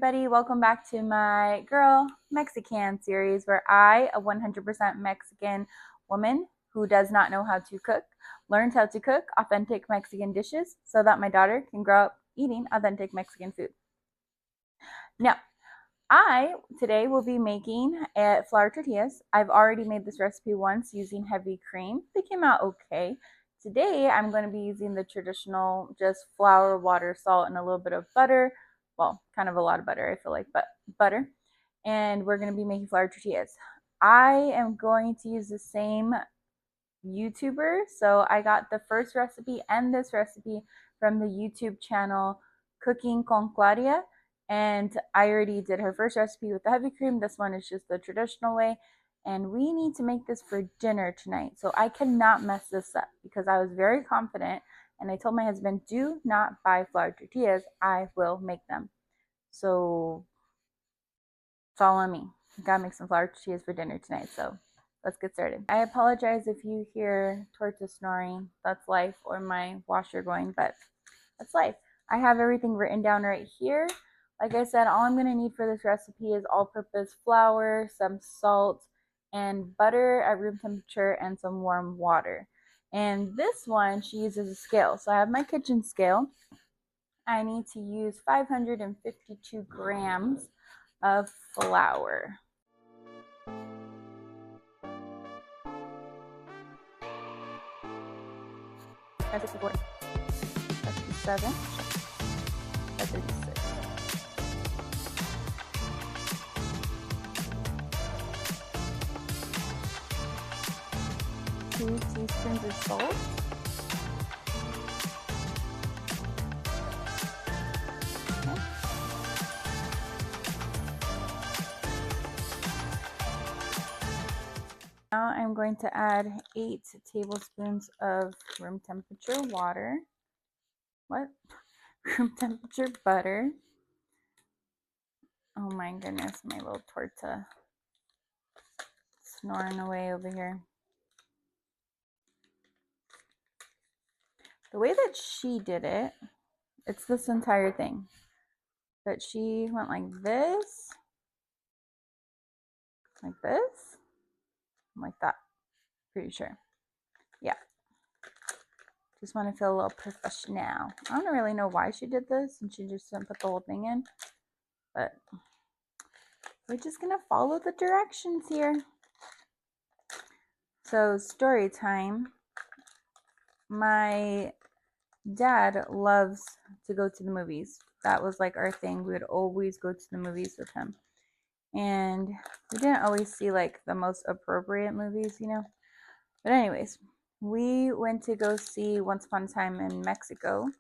everybody, welcome back to my Girl Mexican series where I, a 100% Mexican woman who does not know how to cook, learned how to cook authentic Mexican dishes so that my daughter can grow up eating authentic Mexican food. Now, I today will be making flour tortillas. I've already made this recipe once using heavy cream. They came out okay. Today I'm going to be using the traditional just flour, water, salt, and a little bit of butter. Well, kind of a lot of butter, I feel like, but butter. And we're going to be making flour tortillas. I am going to use the same YouTuber. So I got the first recipe and this recipe from the YouTube channel Cooking con Claudia. And I already did her first recipe with the heavy cream. This one is just the traditional way. And we need to make this for dinner tonight. So I cannot mess this up because I was very confident. And I told my husband, do not buy flour tortillas. I will make them. So it's all on me. Gotta make some flour tortillas for dinner tonight. So let's get started. I apologize if you hear Torta snoring. That's life, or my washer going, but that's life. I have everything written down right here. Like I said, all I'm going to need for this recipe is all-purpose flour, some salt, and butter at room temperature, and some warm water. And this one, she uses a scale. So I have my kitchen scale. I need to use 552 grams of flour. 564, 557, 536. 2 teaspoons of salt. Okay. Now I'm going to add 8 tablespoons of room temperature water. What? Room temperature butter. Oh my goodness, my little torta snoring away over here. The way that she did it, it's this entire thing. But she went like this, like that. Pretty sure. Yeah. Just want to feel a little professional. I don't really know why she did this, and she just didn't put the whole thing in. But we're just going to follow the directions here. So, story time. My dad loves to go to the movies. That was like our thing. We would always go to the movies with him. And we didn't always see like the most appropriate movies, you know. But anyways, we went to go see Once Upon a Time in Mexico.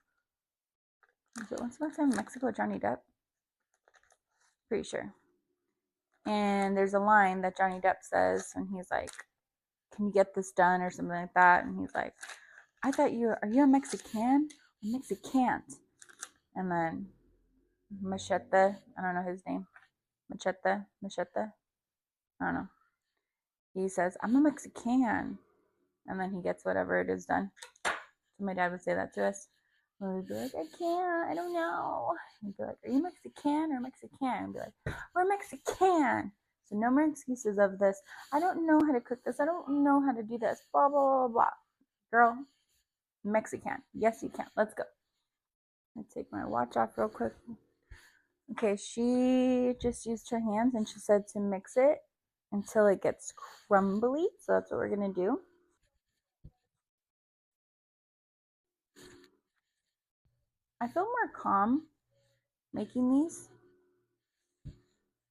Was it Once Upon a Time in Mexico, Johnny Depp? Pretty sure. And there's a line that Johnny Depp says, and he's like, "Can you get this done?" or something like that. And he's like, "I thought are you a Mexican? I'm Mexican." And then Machete, I don't know his name. Machete, I don't know. He says, "I'm a Mexican." And then he gets whatever it is done. So my dad would say that to us. And we'd be like, "I can't, I don't know." He'd be like, "Are you Mexican or Mexican?" And be like, "We're Mexican." So no more excuses of this. "I don't know how to cook this. I don't know how to do this. Blah, blah, blah, blah." Girl, Mexican. Yes, you can. Let's go. I take my watch off real quick. Okay, she just used her hands and she said to mix it until it gets crumbly. So that's what we're going to do. I feel more calm making these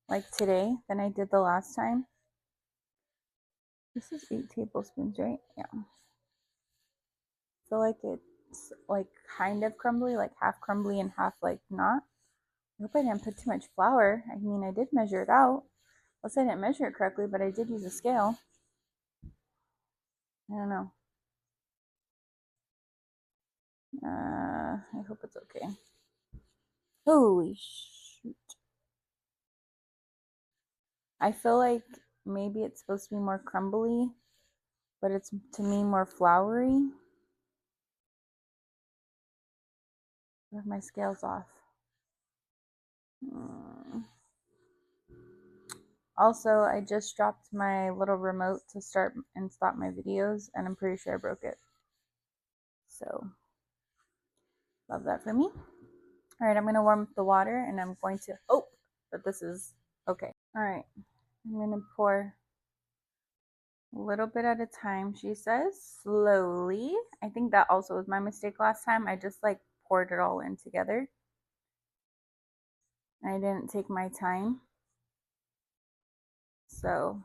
like today than I did the last time. This is 8 tablespoons, right? Yeah. I feel like it's like kind of crumbly, like half crumbly and half like not. I hope I didn't put too much flour. I mean, I did measure it out. Unless I didn't measure it correctly, but I did use a scale. I don't know. I hope it's okay. Holy shoot. I feel like maybe it's supposed to be more crumbly, but it's to me more floury. I have my scales off. Also, I just dropped my little remote to start and stop my videos, and I'm pretty sure I broke it. So, love that for me. All right, I'm going to warm up the water, and I'm going to, but this is okay. All right, I'm going to pour a little bit at a time, she says, slowly. I think that also was my mistake last time. I just like poured it all in together. I didn't take my time. So,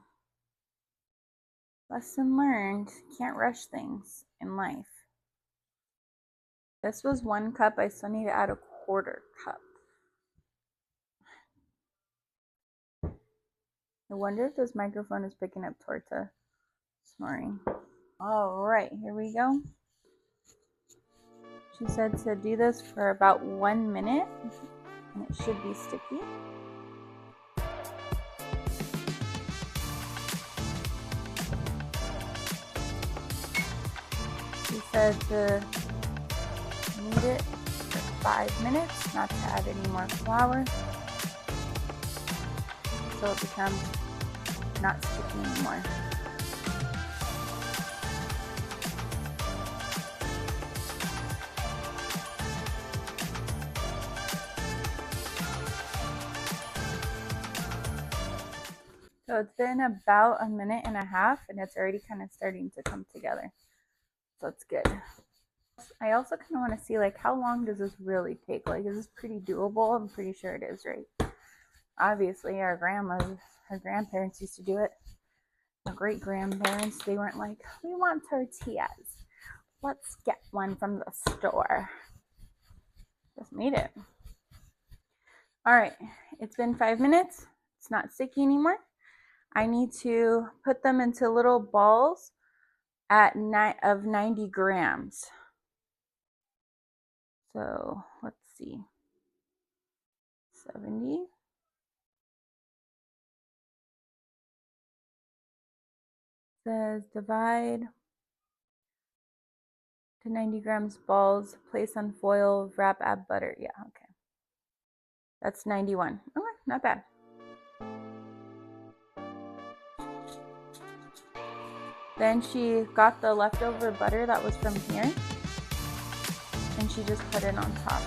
lesson learned, can't rush things in life. This was 1 cup. I still need to add a 1/4 cup. I wonder if this microphone is picking up Torta snoring. All right, here we go. She said to do this for about 1 minute, and it should be sticky. She said to knead it for 5 minutes, not to add any more flour, so it becomes not sticky anymore. So it's been about 1.5 minutes, and it's already kind of starting to come together. So it's good. I also kind of want to see, like, how long does this really take? Like, is this pretty doable? I'm pretty sure it is, right? Obviously, our grandparents used to do it. Our great-grandparents, they weren't like, we want tortillas. Let's get one from the store. Just made it. All right, it's been 5 minutes. It's not sticky anymore. I need to put them into little balls of 90 grams. So let's see. 70. Says divide to 90 grams balls, place on foil, wrap, add butter. Yeah, okay. That's 91. Okay, not bad. Then she got the leftover butter that was from here, and she just put it on top.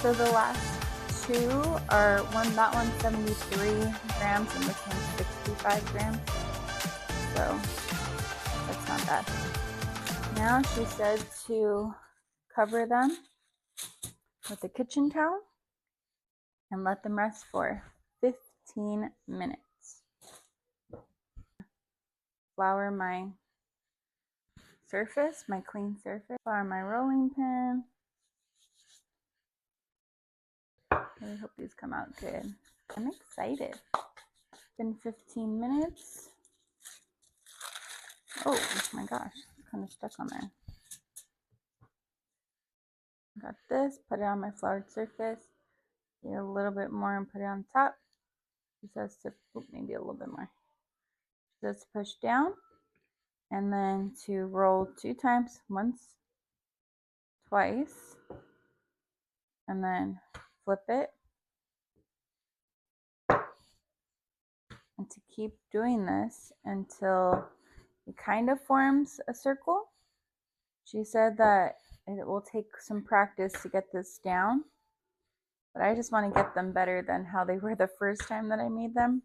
So the last two are that one's 73 grams and this one's 65 grams. So that's not bad. Now she said to cover them with a kitchen towel and let them rest for 15 minutes. Flour my surface, my clean surface. Flour my rolling pin. I hope these come out good. I'm excited. It's been 15 minutes. Oh my gosh, it's kind of stuck on there. Got this, put it on my floured surface. Get a little bit more and put it on top. She says to, maybe a little bit more. She says to push down and then to roll 2 times, once, twice, and then flip it. And to keep doing this until it kind of forms a circle. She said that it will take some practice to get this down, but I just want to get them better than how they were the first time that I made them.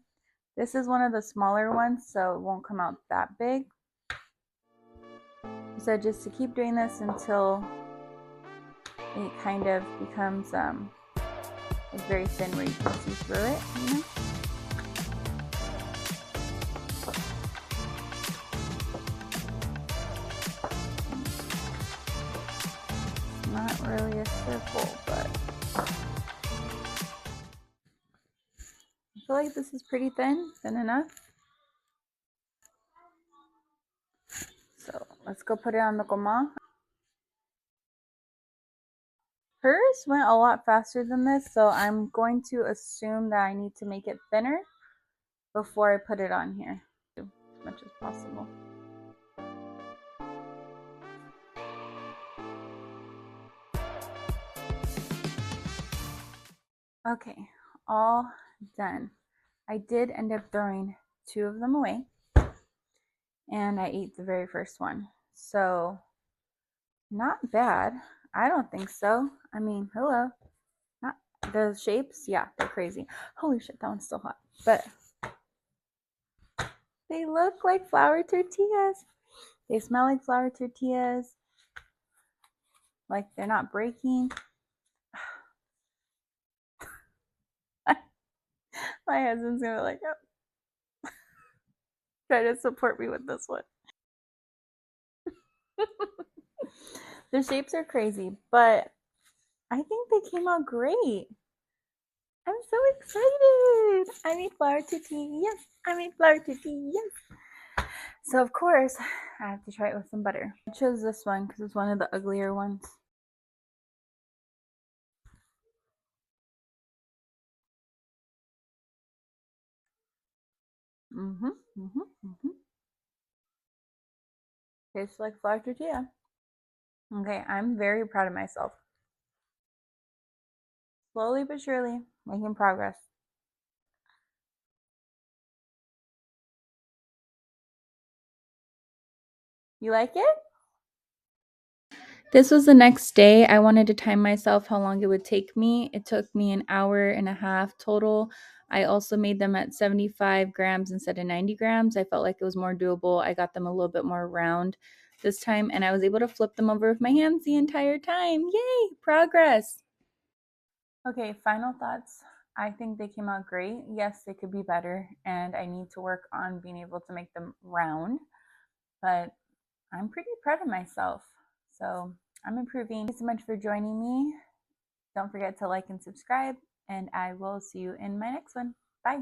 This is one of the smaller ones, so it won't come out that big. So just to keep doing this until it kind of becomes like very thin where you can see through it, you know? It's not really a circle, but I feel like this is pretty thin enough. So let's go put it on the comal. Hers went a lot faster than this, so I'm going to assume that I need to make it thinner before I put it on here as much as possible. Okay, all done. I did end up throwing 2 of them away, and I ate the very first one. So, not bad. I don't think so. I mean, hello. Not the shapes, yeah, they're crazy. Holy shit, that one's still hot. But they look like flour tortillas. They smell like flour tortillas. Like they're not breaking. My husband's gonna be like, oh, try to support me with this one. The shapes are crazy, but I think they came out great. I'm so excited. I made flour tortillas. I made flour tortillas. So of course, I have to try it with some butter. I chose this one because it's one of the uglier ones. Tastes like flour tortilla. Okay, I'm very proud of myself. Slowly but surely, making progress. You like it? This was the next day. I wanted to time myself how long it would take me. It took me an hour and a half total. I also made them at 75 grams instead of 90 grams. I felt like it was more doable. I got them a little bit more round this time, and I was able to flip them over with my hands the entire time. Yay, progress. Okay, final thoughts. I think they came out great. Yes, they could be better, and I need to work on being able to make them round, but I'm pretty proud of myself. So I'm improving. Thank you so much for joining me. Don't forget to like and subscribe, and I will see you in my next one. Bye.